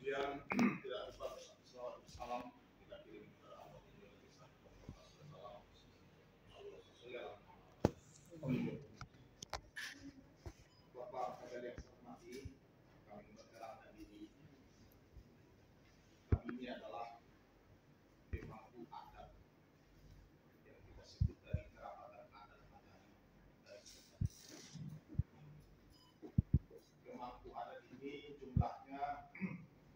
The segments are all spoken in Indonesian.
Kemudian tidak lupa selawat salam kita kirim kepada Allah Indonesia. Bapak Kadal yang saya hormati, kami memperkenalkan diri. Kami ini adalah pemangku adat yang kita sebut dari kerapatan adat Madani. Pemangku adat ini jumlahnya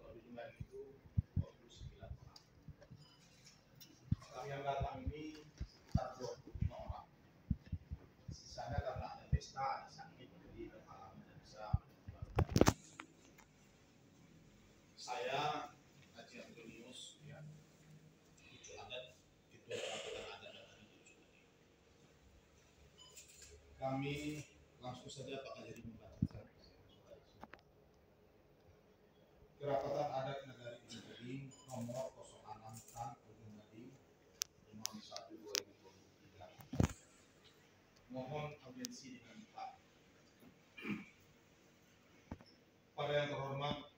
berjumlah itu 29 orang. Orang yang datang ini sekitar 25 orang. Sisanya karena ada pesta, ada sakit, jadi berhalangan dan bisa. Saya Haji Antonius, ya, itu adat, ketua peraturan adat dari Tujuh. Kami langsung saja Pak Kajari membacakan kerapatan adat Nagari Ujung Gading nomor 06 Tan Ujung Gading 51/2023. Mohon audiensi dengan Pak. Pada yang terhormat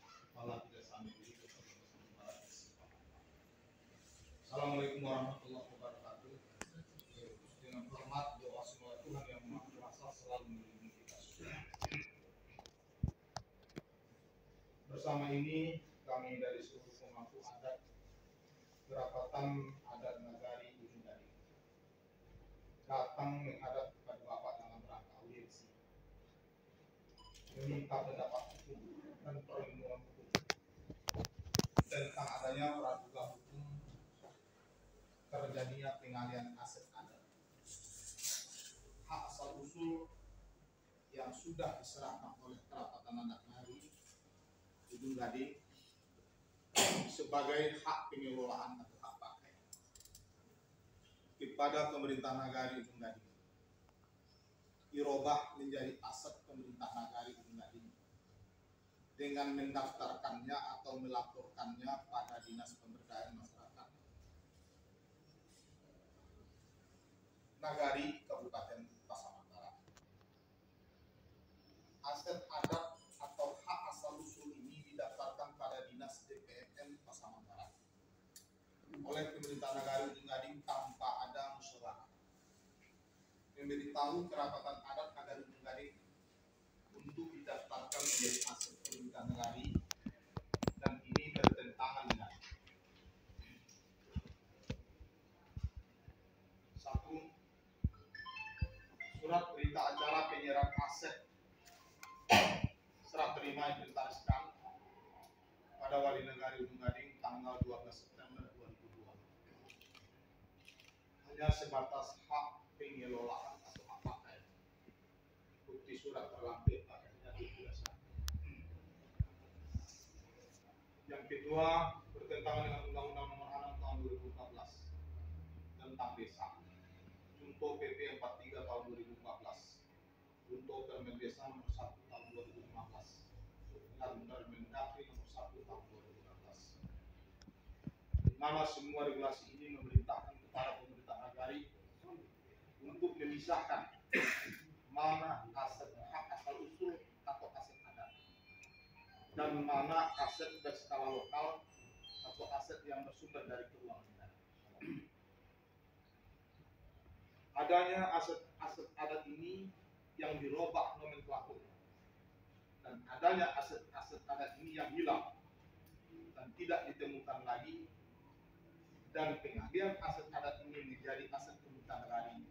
Kepala Kejaksaan Negeri Kota Barat. Assalamualaikum warahmatullahi wabarakatuh. Dengan hormat doa semua Tuhan yang Maha Kuasa selalu melindungi kita semua. Bersama ini kami dari seluruh pemangku adat kerapatan adat Nagari Ujung Gading datang menghadap kepada Bapak dalam rangka audiensi, meminta pendapat hukum dan perlindungan hukum tentang adanya praduga hukum terjadinya pengalian aset adat hak asal usul yang sudah diserahkan oleh kerapatan adat Nagari Ujung Gading sebagai hak pengelolaan atau hak pakai kepada pemerintah Nagari Ujung Gading dirubah menjadi aset pemerintah Nagari Ujung Gading dengan mendaftarkannya atau melaporkannya pada Dinas Pemberdayaan Masyarakat Nagari Kabupaten Pasaman Barat. Aset adat atau hak asal usul ini didaftarkan pada Dinas DPMN Pasaman Barat oleh pemerintah Nagari Ujung Gading tanpa ada musyawarah. Memberitahu kerapatan adat Nagari Ujung Gading untuk didaftarkan menjadi aset pemerintah Nagari, dan ini bertentangan dengan satu, surat berita acara penyerahan aset serah terima yang ditariskan pada Wali Nagari Ujung Gading tanggal 12 September 2002 hanya sebatas hak pengelolaan atau hak pakai. Bukti surat terlampir pakainya biasa. Yang kedua, bertentangan dengan Undang-Undang Nomor 6 Tahun 2014 tentang Desa, Junto PP 43 Tahun 2014, Junto Permen Desa Nomor 1 Tahun 2015, dan Permendagri Nomor 1 Tahun 2016. Di mana semua regulasi ini memerintahkan kepada pemerintah Nagari untuk memisahkan mana aset hak asal usul atau aset adat dan mana aset berskala lokal atau aset yang bersumber dari keuangan negara. Adanya aset-aset adat ini yang dirubah nomenklatur dan adanya aset-aset adat ini yang hilang dan tidak ditemukan lagi, dan pengalihan aset adat ini menjadi aset pemerintah Nagari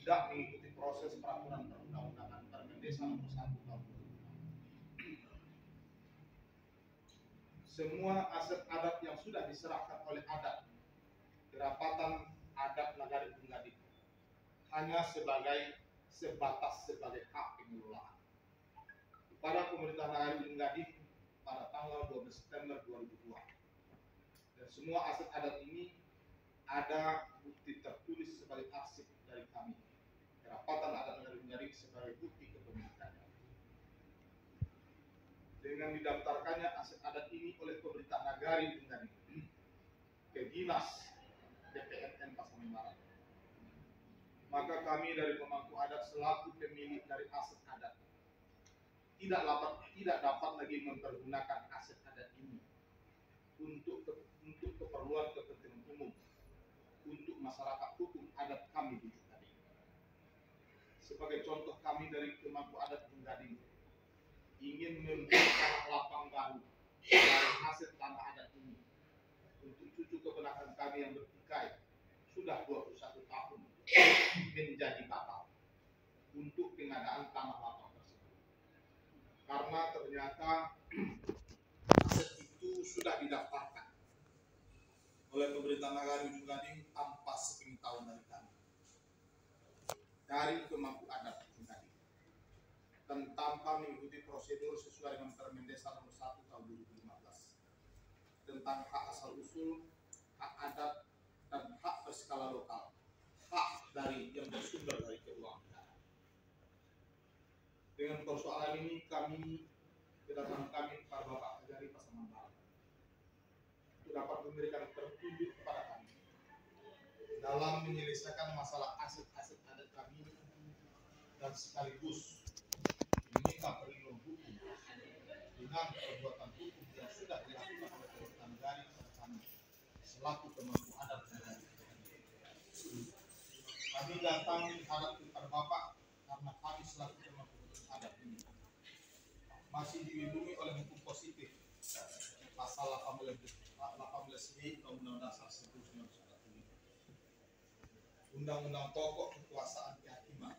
tidak mengikuti proses peraturan perundang-undangan Permen Desa Nomor 1 Tahun 2006. Semua aset adat yang sudah diserahkan oleh adat kerapatan adat Nagari Ujung Gading hanya sebatas sebagai hak pengelolaan kepada pemerintah Nagari Ujung Gading pada tanggal 12 September 2002. Dan semua aset adat ini ada bukti tertulis sebagai arsip dari kami kerapatan adat Nagari Ujung Gading sebagai bukti kepemilikannya. Dengan didaftarkannya aset adat ini oleh pemerintah Nagari Ujung Gading ke Dinas DPMN Pasaman Barat, maka kami dari pemangku adat selaku pemilik dari aset adat tidak dapat lagi mempergunakan aset adat ini untuk keperluan kepentingan umum untuk masyarakat hukum adat kami di Gading. Sebagai contoh, kami dari Pemangku Adat Gading ingin membuat tanah lapang baru dari aset tanah adat ini untuk cucu keponakan kami yang bertikai sudah 21 tahun menjadi batal untuk pengadaan tanah lapang tersebut. Karena ternyata aset itu sudah didaftarkan oleh pemerintah negara Ujung Gading tanpa sepengetahuan dari kami, dari Pemangku Adat Ujung Gading, dan tanpa mengikuti prosedur sesuai dengan Permen Desa nomor 1 tahun 2015 tentang hak asal usul, hak adat, dan hak berskala lokal, hak dari yang bersumber dari keuangan negara. Dengan persoalan ini kedatangan kami kepada Bapak dari Pasaman Barat untuk dapat memberikan petunjuk kepada kami dalam menyelesaikan masalah aset-aset adat kami dan sekaligus meminta perlindungan hukum dengan perbuatan hukum yang sudah dilakukan oleh pemerintah negara kepada kami selaku pemangku adat negara. Kami datang menghadap kepada Bapak karena kami selaku pemangku adat ini masih dilindungi oleh hukum positif pasal 18B Undang-Undang Dasar 1945, Undang-Undang Pokok Kekuasaan Kehakiman,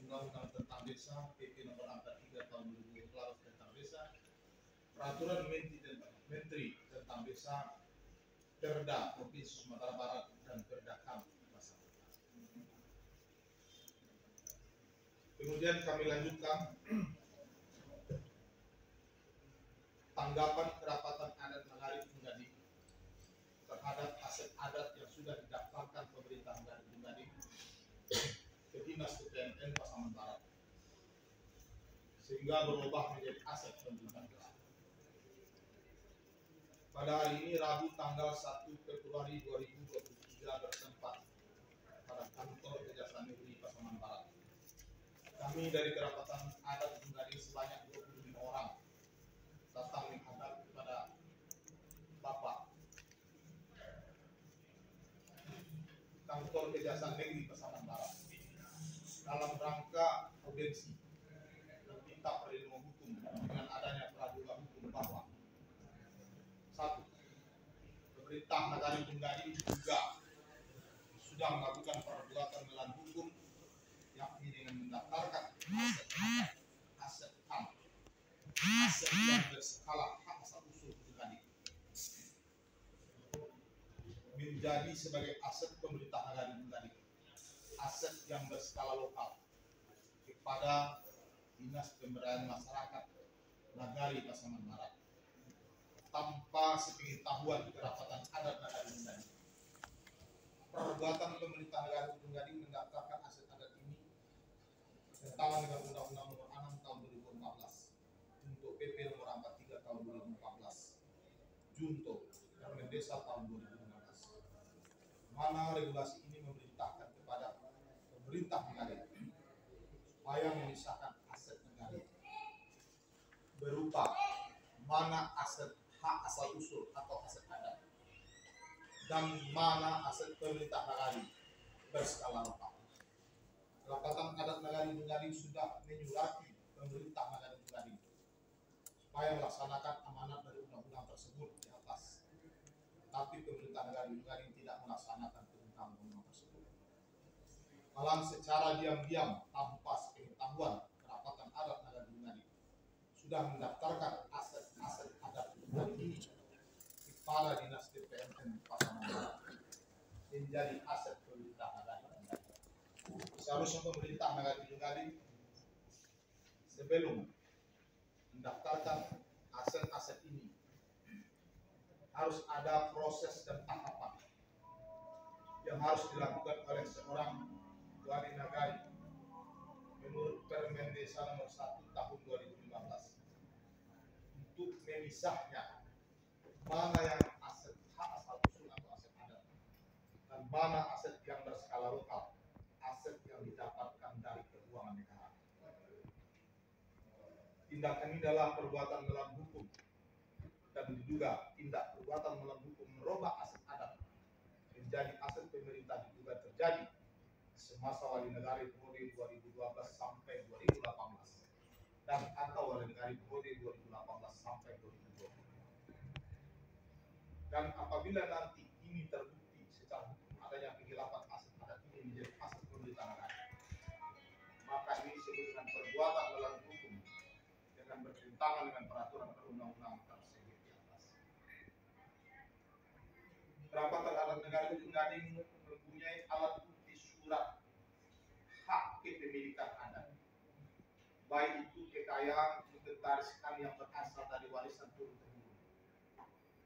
Undang-Undang tentang Desa PP nomor 43 tahun 2012 tentang Desa, Peraturan Menteri tentang Desa, Perda Provinsi Sumatera Barat, dan Perda KAM. Kemudian kami lanjutkan tanggapan kerapatan adat Nagari Ujung Gading terhadap aset adat yang sudah didaftarkan pemerintah Nagari Ujung Gading ke Dinas PPNN Pasaman Barat sehingga berubah menjadi aset pemerintah negara. Pada hari ini Rabu tanggal 1 Februari 2023 bertempat pada kantor Kejaksaan Negeri Pasaman Barat. Kami dari kerapatan adat Ujung Gading sebanyak 25 orang datang menghadap kepada Bapak kantor Kejaksaan Negeri Pasaman Barat dalam rangka audiensi dan minta perlindungan hukum dengan adanya praduga hukum bahwa 1. Pemerintah negara Ujung Gading juga sudah melakukan perbuatan melawan hukum yakni dengan mendaftarkan aset HAM, aset yang berskala hak asal usul Ujung Gading menjadi sebagai aset pemerintah negara Ujung Gading, aset yang berskala lokal kepada Dinas Pemberdayaan Masyarakat Nagari Pasaman Barat tanpa sepengetahuan kerapatan adat negara Ujung Gading. Perbuatan pemerintah negara Ujung Gading mendaftarkan aset adat ini bertentangan dengan Undang-Undang Nomor 6 Tahun 2014 untuk PP Nomor 43 Tahun 2014 Junto Permen Desa Tahun 2015, mana regulasi ini memerintahkan kepada pemerintah negara supaya memisahkan aset negara berupa mana aset hak asal usul atau aset adat dan mana aset pemerintah negara berskala lokal. Kerapatan adat negara Ujung Gading sudah menyurati pemerintah negara Ujung Gading supaya melaksanakan amanat dari undang-undang tersebut di atas. Tapi pemerintah negara Ujung Gading tidak melaksanakan perintah undang-undang tersebut. Malah secara diam-diam tanpa sepengetahuan kerapatan adat negara Ujung Gading sudah mendaftarkan aset-aset adat Ujung Gading ini kepada Dinas PPNN Pasaman Barat menjadi aset pemerintah negara Ujung Gading. Seharusnya pemerintah negara Ujung Gading sebelum mendaftarkan aset-aset ini harus ada proses dan tahapan yang harus dilakukan oleh seorang wali nagari menurut Permen Desa nomor 1 tahun 2015 untuk memisahnya mana yang aset hak asal usul atau aset adat dan mana aset yang berskala lokal, aset yang didapatkan dari keuangan negara. Tindakan ini adalah perbuatan melawan hukum dan diduga tindak perbuatan melawan hukum merubah aset adat menjadi aset pemerintah diduga terjadi semasa Wali Negara periode 2012 sampai 2018 dan atau Wali Negara periode 2018 sampai 2020. Dan apabila nanti ini terbukti secara hukum adanya penghilapan aset adat ini menjadi aset pemerintah negara, maka ini disebut dengan perbuatan melawan hukum dengan bertentangan dengan peraturan perundang-undangan tersebut di atas. Perapatan adat negara itu mempunyai alat bukti surat hak kepemilikan adat, baik itu kekayaan inventariskan yang berasal dari warisan turun-temurun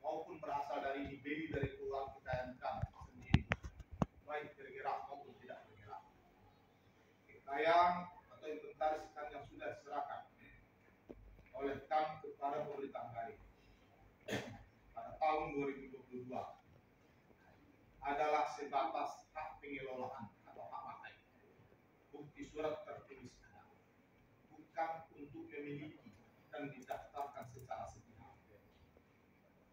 maupun berasal dari dibeli dari uang kekayaan kami sendiri, baik bergerak maupun tidak bergerak. Kekayaan atau inventariskan yang sudah diserahkan oleh kami kepada pemerintah negara pada tahun 2022 adalah sebatas hak pengelolaan atau hak pakai. Bukti surat tertulis ada, bukan untuk memiliki dan didaftarkan secara sepihak.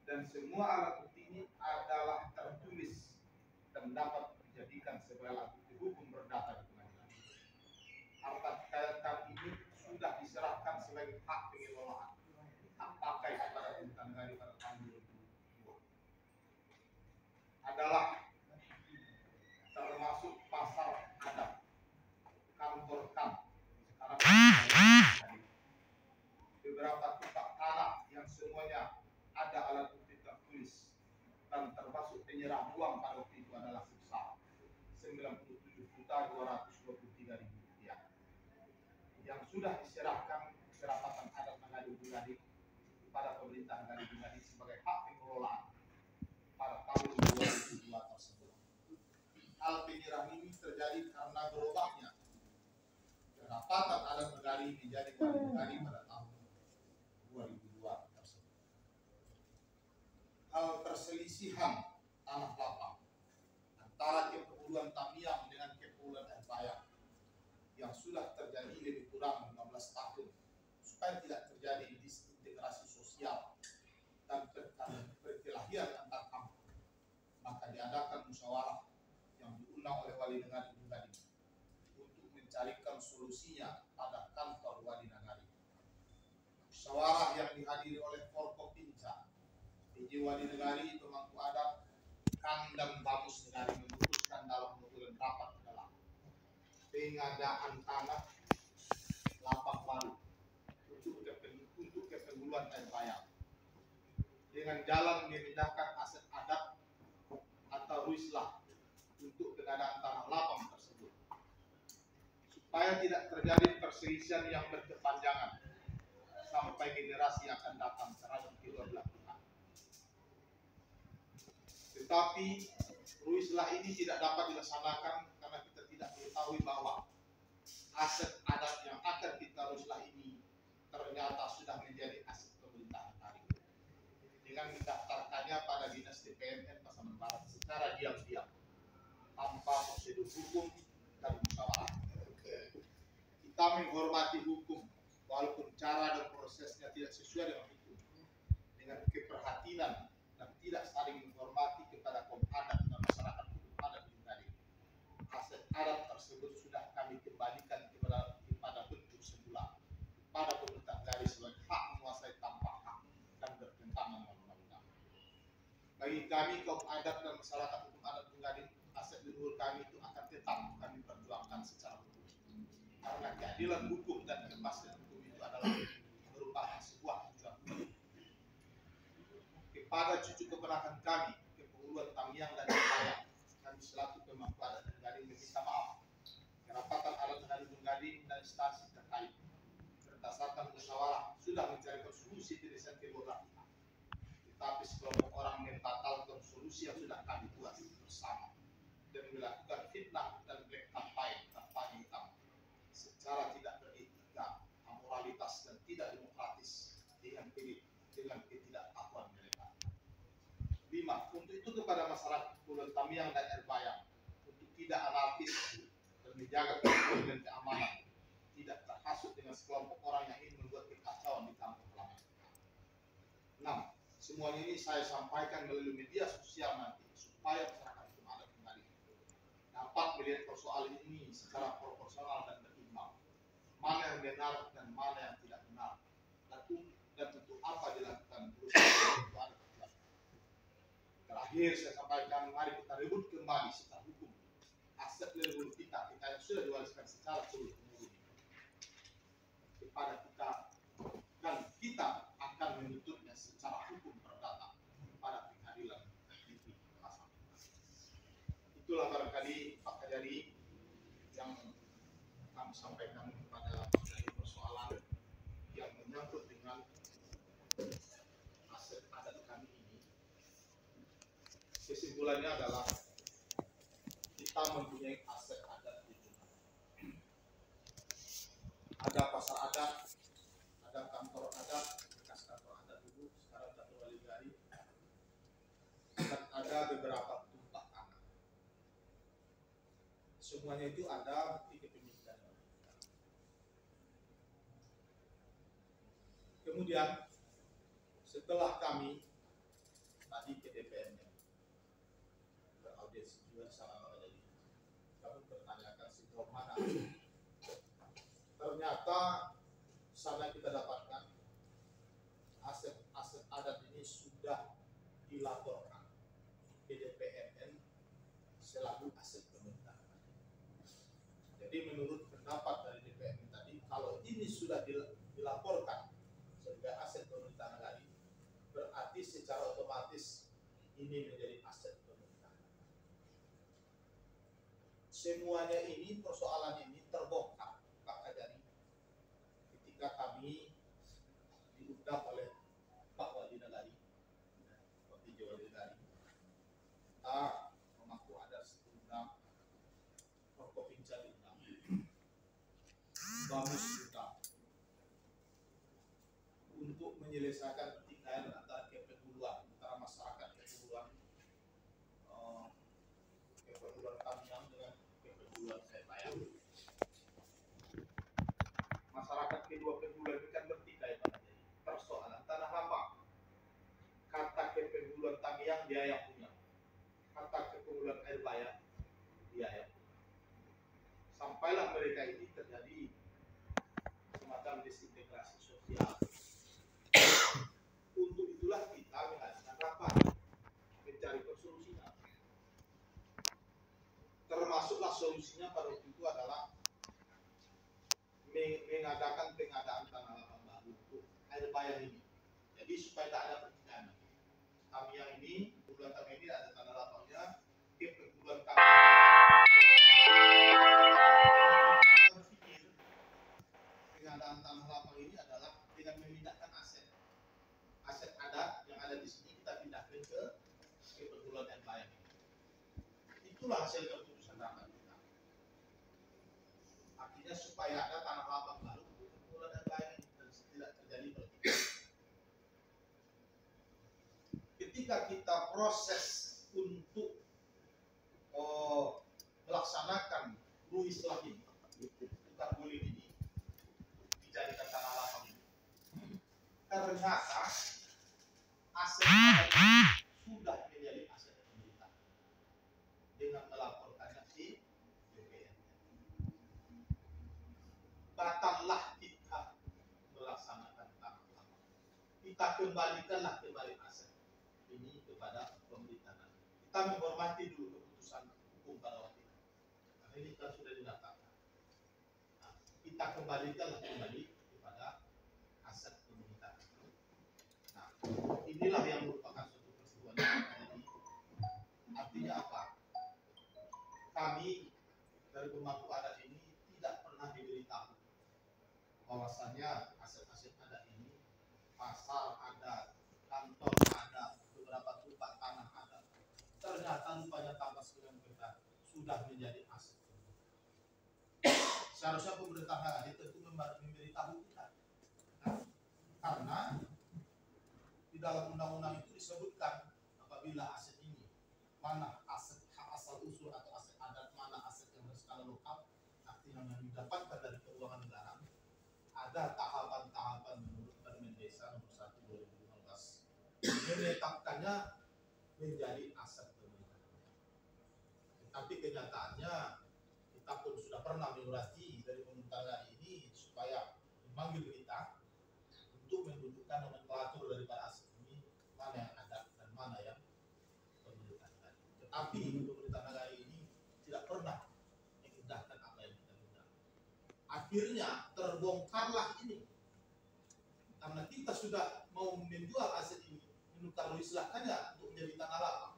Dan semua alat bukti ini adalah tertulis dan dapat dijadikan sebagai alat bukti hukum berdata di pengadilan. Harta kekayaan kami ini sudah diserahkan sebagai hak pengelolaan, hak pakai kepada pemerintah negara pada tahun 2002. Adalah termasuk pasar adat, kantor KAM, sekarang beberapa tempat tanah yang semuanya ada alat bukti tertulis dan termasuk penyerah uang pada waktu itu adalah sebesar Rp97.223.000 yang sudah diserahkan kerapatan adat Nagari Bungadi pada pemerintah Nagari Bungadi sebagai hak pengelolaan pada tahun 2002 tersebut. Hal penyerahan ini terjadi karena berubahnya kerapatan adat Nagari menjadi Wali Nagari pada tahun 2002 tersebut. Hal perselisihan tanah lapang antara Kepulauan Tamiang dengan Kepulauan Empayang yang sudah terjadi lebih kurang 15 tahun supaya tidak terjadi disintegrasi sosial dan perkelahian antar kampung, maka diadakan musyawarah yang diundang oleh Wali Negara Bungadi untuk mencarikan solusinya pada kantor Wali Negara. Musyawarah yang dihadiri oleh Forkopimda, PJ Wali Negara, pemangku adat, Kandang Bamus Negara memutuskan dalam penuturan rapat adalah pengadaan tanah lapang baru untuk kepulauan Empayang dengan jalan memindahkan aset adat atau ruislah untuk pengadaan tanah lapang tersebut supaya tidak terjadi perselisihan yang berkepanjangan sampai generasi akan datang terhadap kedua belah pihak. Tetapi ruislah ini tidak dapat dilaksanakan karena kita tidak mengetahui bahwa aset adat yang akan kita ruislah ini ternyata sudah menjadi aset pemerintah negara dengan mendaftarkannya pada dinas DPMN Pasaman Barat secara diam-diam tanpa prosedur hukum dan musyawarah. Kita menghormati hukum walaupun cara dan prosesnya tidak sesuai dengan hukum, dengan keperhatian dan tidak saling menghormati kepada kaum adat dan masyarakat hukum adat di Bungadi. Aset adat tersebut sudah kami kembalikan kepada bentuk semula pada pemerintah negara sebagai hak menguasai tanpa hak dan bertentangan dengan undang-undang. Bagi kami kaum adat dan masyarakat hukum adat Bungadi, aset leluhur kami itu akan tetap kami perjuangkan secara hukum. Karena keadilan hukum dan kepastian hukum itu adalah merupakan sebuah tujuan hukum. Kepada cucu keponakan kami, Kepulauan Tamiang dan Empayang, kami selaku pemangku adat Bungadi meminta maaf. Kerapatan adat Nagari Bungadi dan instansi terkait berdasarkan musyawarah sudah mencarikan solusi dirisan kedua belah pihak. Tetapi sekelompok orang membatalkan solusi yang sudah kami buat bersama dan melakukan fitnah dan black kampanye hitam secara tidak beretika, amoralitas dan tidak demokratis dengan ketidaktahuan mereka. 5. Untuk itu kepada masyarakat Kepulauan Tamiang dan Empayang untuk tidak anarkis dan menjaga keamanan dan keamanan, tidak terhasut dengan sekelompok orang yang ingin membuat kekacauan kawan-kawan di kampung halaman. 6. Semuanya ini saya sampaikan melalui media sosial nanti supaya masyarakat Sumatera kembali dapat melihat persoalan ini secara proporsional dan berimbang. Mana yang benar dan mana yang tidak benar, dan untuk apa dilakukan. Terakhir saya sampaikan, mari kita rebut kembali secara hukum aset leluhur kita yang sudah diwariskan secara turun-temurun kepada kita, dan kita akan menuntutnya secara hukum perdata pada pengadilan negeri Makassar. Itulah barangkali Pak Kajari yang kami sampaikan pada persoalan yang menyangkut dengan aset adat kami ini. Kesimpulannya adalah kita mempunyai aset adat di Jumlah. Ada pasar adat, ada kantor adat, bekas kantor adat dulu, sekarang kantor wali gari, dan ada beberapa tumpah tanah. Semuanya itu ada bukti kepemilikan. Kemudian setelah kami tadi ke DPR-nya beraudiensi juga sama Pak Jadi, kami bertanyakan sejauh mana. Ternyata sana kita dapatkan aset-aset adat ini sudah dilaporkan ke DPRN selaku aset pemerintah. Jadi menurut pendapat dari DPRN tadi, kalau ini sudah dilaporkan sebagai aset pemerintah negara, berarti secara otomatis ini menjadi aset pemerintah. Semuanya ini, persoalan ini terbongkar Pak Kajari ketika kami diundang oleh Pak Wali Nagari, Pak Tijo Wali Nagari. Kita mengaku ada diundang, Prokopinca diundang, Bamus diundang, untuk menyelesaikan pertikaian antara kepeduluan antara masyarakat kepeduluan Tamiang dengan kepeduluan Selayang. Masyarakat kedua kepeduluan ini kan bertikai pada persoalan tanah lapang. Kata kepeduluan Tamiang dia yang punya, kata kepeduluan Airbayang dia yang punya. Sampailah mereka ini terjadi semacam disintegrasi sosial. Untuk itulah kita mengadakan rapat mencari solusinya. Termasuklah solusinya pada waktu itu adalah mengadakan pengadaan tanah lapang baru untuk Airbayang ini. Jadi supaya tidak ada pertikaian. Tamiang ini, kebetulan Tamiang ini ada tanah lapangnya, kebetulan berpikir pengadaan tanah lapang ini adalah dengan memindahkan aset adat yang ada di sini, kita pindahkan ke kebetulan Airbayang ini. Itulah hasil keputusan rapat kita. Artinya supaya ada tanah lapang baru kebetulan Airbayang ini dan tidak terjadi pertikaian. Ketika kita proses untuk melaksanakan ruis lagi tukar guling ini dijadikan tanah lapang ini, ternyata aset adat sudah menjadi aset pemerintah dengan melaporkannya di DPR. Batallah kita melaksanakan tanah lapang, kita kembalikanlah kembali aset ini kepada pemerintah. Kita menghormati dulu keputusan hukum pada waktu itu, karena ini kan sudah dinyatakan. Nah, kita kembalikanlah kembali kepada aset pemerintah. Nah, inilah yang merupakan suatu peristiwa. Artinya apa? Kami dari pemangku adat ini tidak pernah diberitahu bahwasannya aset-aset adat ini, pasar adat, kantor adat, beberapa tumpah tanah adat, ternyata rupanya tanpa sekian kita sudah menjadi aset. Seharusnya pemerintah negara tentu memberitahu kita, karena di dalam undang-undang itu disebutkan apabila aset ini, mana aset hak asal usul atau aset adat, mana aset yang berskala lokal, artinya yang didapatkan dari keuangan negara, ada tahapan-tahapan menurut Desa Nomor 1 2015 menetapkannya menjadi aset pemerintah. Tapi kenyataannya kita pun sudah pernah mengurasi dari pemerintah ini supaya memanggil kita untuk menunjukkan nomenklatur daripada aset ini, mana yang ada dan mana yang pemerintah negara. Tetapi pemerintah negara ini tidak pernah mengindahkan apa yang kita minta. Akhirnya terbongkarlah ini karena kita sudah mau menjual aset ini, menukar silahkannya untuk menjadi tanah lapang.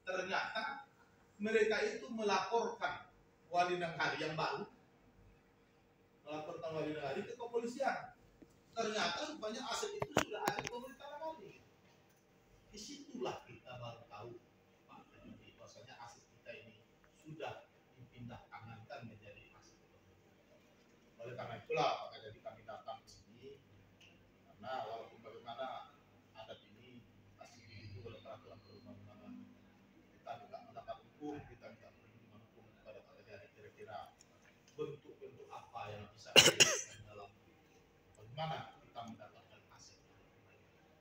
Ternyata mereka itu melaporkan wali negara yang baru, melaporkan wali negara ke kepolisian. Ternyata rupanya aset itu sudah aset pemerintah negara. Disitulah kita baru tahu, Pak, bahwasanya aset kita ini sudah dipindah tangankan menjadi aset pemerintah. Oleh karena itulah, maka jadi kami datang ke sini karena walaupun bagaimana adat ini masih itu oleh peraturan perundang-undangan, kita tidak mendapat hukum, kita minta perlindungan hukum kepada Pak Kejari. Kira-kira bentuk-bentuk apa yang bisa dilakukan dalam bagaimana kita mendapatkan aset.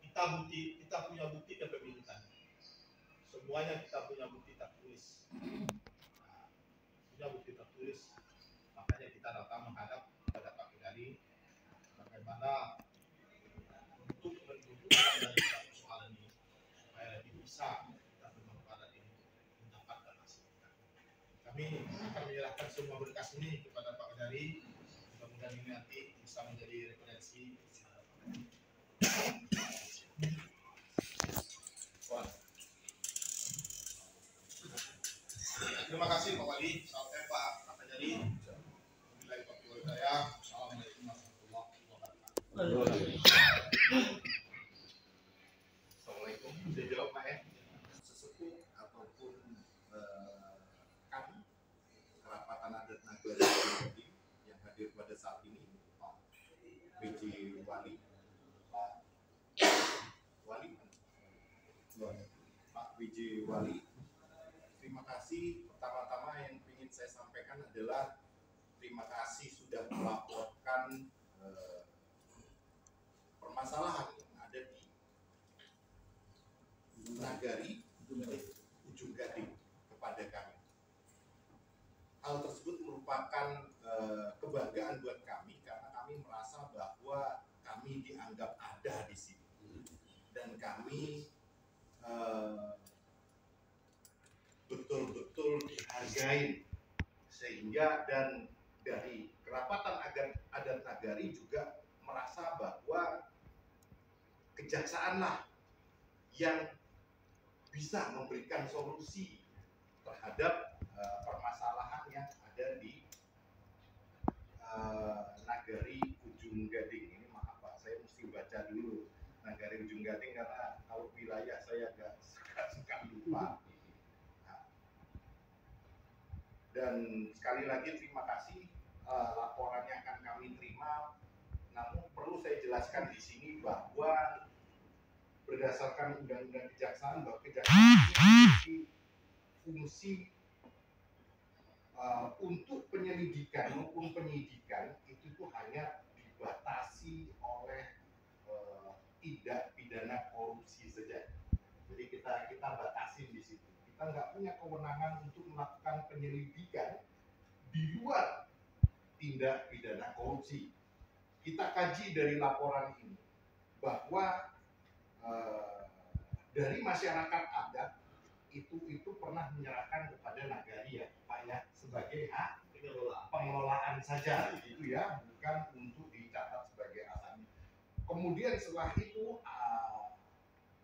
Kita punya bukti kepemilikan, semuanya kita punya bukti tertulis. Punya bukti tertulis, makanya kita datang menghadap kepada Pak Kejari bagaimana untuk menunjukkan dari persoalan ini supaya lebih bisa kita bermanfaat ini mendapatkan hasil. Kami akan menyerahkan semua berkas ini kepada Pak Kejari. Mudah-mudahan ini nanti bisa menjadi referensi. Terima kasih Pak Wali, sampai Pak Kejari. Wabillahi taufiq wal hidayah. Assalamualaikum warahmatullahi wabarakatuh. Assalamualaikum. Bisa jawab Pak ya? Sesepuh ataupun kami kerapatan adat Nagari yang hadir pada saat ini, Pak BJ Wali, Pak BJ Wali. Terima kasih. Pertama-tama yang ingin saya sampaikan adalah terima kasih sudah melaporkan permasalahan yang ada di Nagari Ujung Gading kepada kami. Hal tersebut merupakan kebanggaan buat kami karena kami merasa bahwa kami dianggap ada di sini dan kami betul-betul dihargai, sehingga dan dari kerapatan adat Nagari juga merasa bahwa kejaksaanlah yang bisa memberikan solusi terhadap permasalahan yang ada di Nagari Ujung Gading. Ini maaf Pak, saya mesti baca dulu Nagari Ujung Gading karena kalau wilayah saya agak suka lupa. Dan sekali lagi terima kasih, laporannya akan kami terima. Namun perlu saya jelaskan di sini bahwa berdasarkan undang-undang kejaksaan, bahwa kejaksaan memiliki fungsi untuk penyelidikan maupun penyidikan itu tuh hanya dibatasi oleh tindak pidana korupsi saja. Jadi kita batasin di situ. Kita nggak punya kewenangan untuk melakukan penyelidikan di luar tindak pidana korupsi. Kita kaji dari laporan ini bahwa dari masyarakat adat itu pernah menyerahkan kepada Nagari ya Pak ya, sebagai hak pengelolaan saja gitu ya, bukan untuk dicatat sebagai aset. Kemudian setelah itu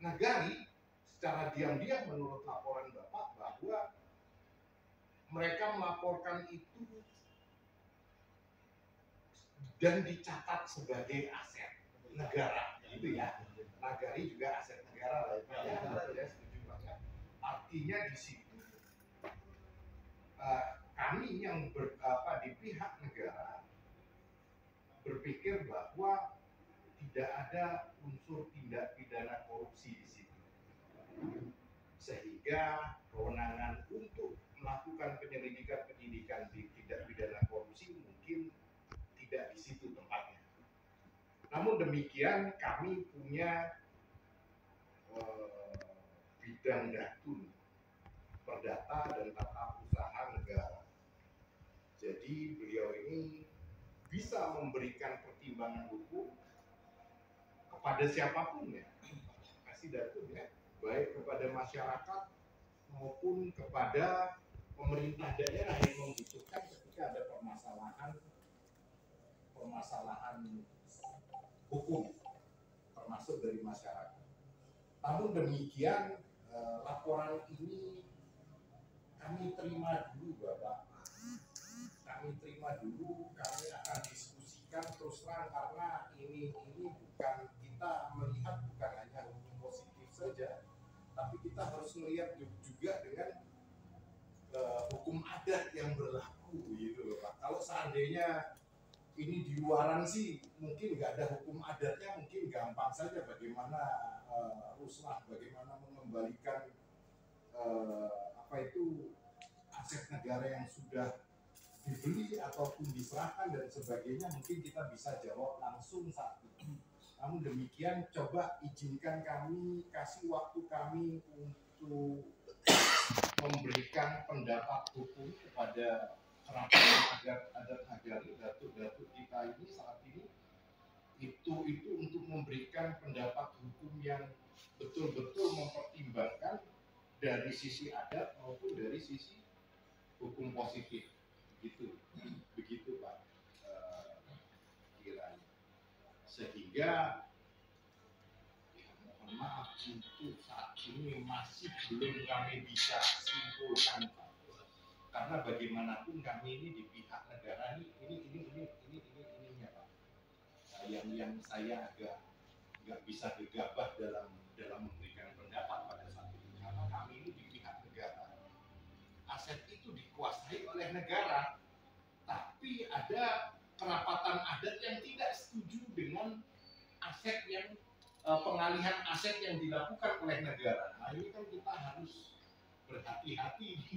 Nagari secara diam-diam menurut laporan Bapak bahwa mereka melaporkan itu dan dicatat sebagai aset negara gitu ya. Nagari juga aset negara lah ya. Ya, setuju Pak ya. Artinya di situ kami yang di pihak negara berpikir bahwa tidak ada unsur tindak pidana korupsi di situ, sehingga kewenangan untuk melakukan penyelidikan di tindak pidana korupsi mungkin tidak di situ tempatnya. Namun Namun demikian kami punya bidang datun, perdata dan tata usaha negara. Jadi beliau ini bisa memberikan pertimbangan hukum kepada siapapun ya, kasih datun ya, baik kepada masyarakat maupun kepada pemerintah daerah yang membutuhkan ketika ada permasalahan hukum termasuk dari masyarakat. Namun demikian laporan ini kami terima dulu Bapak. Kami terima dulu, kami akan diskusikan terus terang karena ini bukan kita melihat bukan hanya hukum positif saja, tapi kita harus melihat juga dengan hukum adat yang berlaku gitu loh Pak. Kalau seandainya ini di luaran sih mungkin nggak ada hukum adatnya, mungkin gampang saja bagaimana ruslah, bagaimana mengembalikan aset negara yang sudah dibeli ataupun diserahkan dan sebagainya, mungkin kita bisa jawab langsung saat itu. Namun demikian coba izinkan kami, kasih waktu kami untuk memberikan pendapat hukum kepada kerapatan adat nagari datuk-datuk kita ini saat ini, itu untuk memberikan pendapat hukum yang betul-betul mempertimbangkan dari sisi adat maupun dari sisi hukum positif. Begitu Pak kiranya. Sehingga mohon maaf untuk saat ini masih belum kami bisa simpulkan Pak. Karena bagaimanapun kami ini di pihak negara ini Pak. Yang saya agak nggak bisa gegabah dalam memberikan pendapat pada saat ini, karena kami ini di pihak negara. Aset itu dikuasai oleh negara, tapi ada kerapatan adat yang tidak setuju dengan aset yang pengalihan aset yang dilakukan oleh negara. Nah ini kan kita harus berhati-hati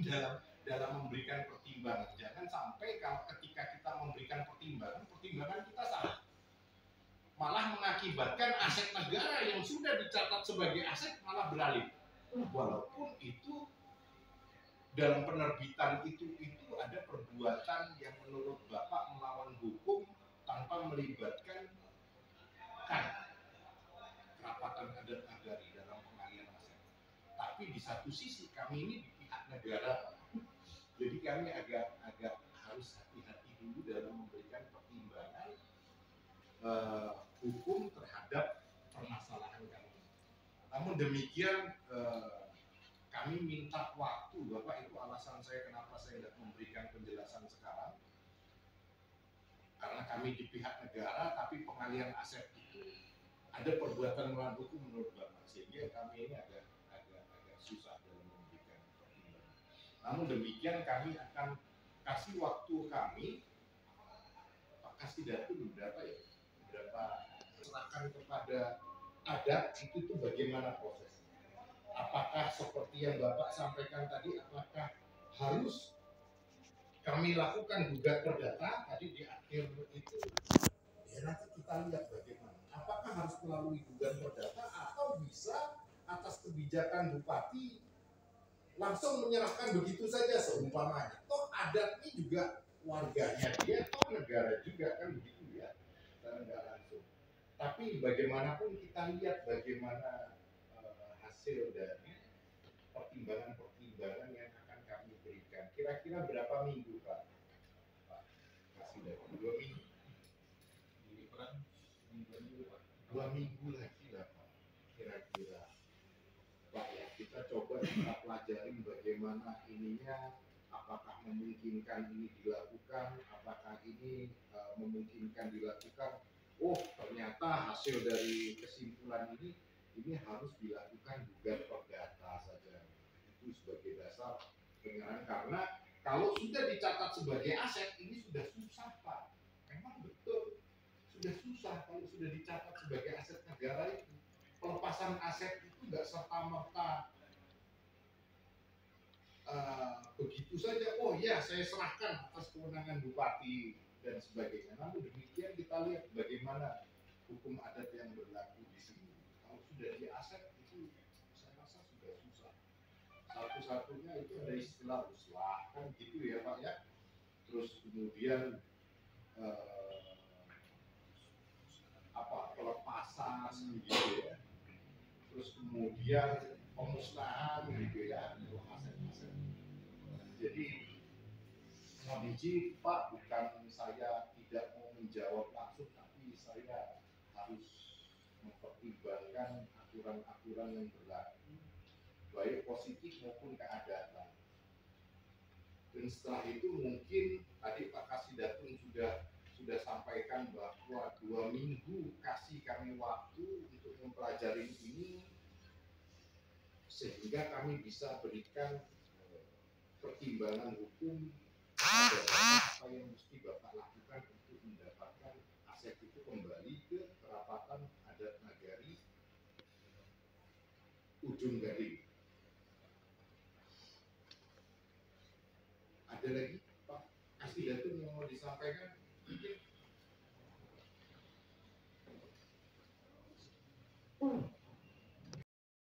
dalam memberikan pertimbangan. Jangan sampai kalau ketika kita memberikan pertimbangan kita salah, malah mengakibatkan aset negara yang sudah dicatat sebagai aset malah beralih. Walaupun itu dalam penerbitan itu ada perbuatan yang menurut Bapak melawan hukum tanpa melibatkan kerapatan adat nagari dalam pengalihan aset. Tapi di satu sisi kami ini di pihak negara, jadi kami agak harus hati-hati dulu dalam memberikan pertimbangan hukum terhadap permasalahan kami. Namun demikian kami minta waktu Bapak, itu alasan saya kenapa saya tidak memberikan penjelasan sekarang, karena kami di pihak negara tapi pengalihan aset itu ada perbuatan melawan hukum menurut Bapak, sehingga kami ini agak susah dalam memberikan pertimbangan. Namun demikian kami akan kasih waktu kami, Pak kasih datun berapa serahkan kepada adat itu bagaimana prosesnya. Apakah seperti yang Bapak sampaikan tadi, apakah harus kami lakukan gugat perdata tadi di akhir itu, ya nanti kita lihat bagaimana. Apakah harus melalui gugat perdata atau bisa atas kebijakan bupati langsung menyerahkan begitu saja seumpamanya. Toh adatnya juga warganya dia, toh negara juga kan begitu ya, dan nggak langsung. Tapi bagaimanapun kita lihat bagaimana hasil dari pertimbangan-pertimbangan yang akan kami berikan. Kira-kira berapa minggu Pak? Kasih dari 2 minggu. Ini kurang 2 minggu lagi lah Pak. Kira-kira. Pak ya, kita coba kita pelajarin bagaimana ininya, apakah memungkinkan ini dilakukan, apakah ini memungkinkan dilakukan. Oh ternyata hasil dari kesimpulan ini harus dilakukan gugat perdata saja. Itu sebagai dasar penilaian, karena kalau sudah dicatat sebagai aset ini sudah susah Pak. Memang betul sudah susah kalau sudah dicatat sebagai aset negara itu. Pelepasan aset itu nggak serta-merta begitu saja. Oh ya saya serahkan atas kewenangan bupati dan sebagainya. Namun demikian kita lihat bagaimana hukum adat yang berlaku di sini. Kalau sudah di aset itu saya rasa sudah susah. Satu-satunya itu ada istilah uslah kan gitu ya Pak ya. Terus kemudian pelepasan gitu ya. Terus kemudian pemusnahan gitu ya, aset-aset. Jadi mohon izin Pak, bukan saya tidak mau menjawab langsung, tapi saya harus mempertimbangkan aturan-aturan yang berlaku, baik positif maupun keadaan. Dan setelah itu mungkin tadi Pak Kasidatun sudah sampaikan bahwa 2 minggu kasih kami waktu untuk mempelajari ini, sehingga kami bisa berikan pertimbangan hukum pada apa yang mesti Bapak lakukan untuk mendapatkan aset itu kembali ke kerapatan adat nagari Ujung Gading. Ada lagi Pak Kasidatun yang mau disampaikan? Mungkin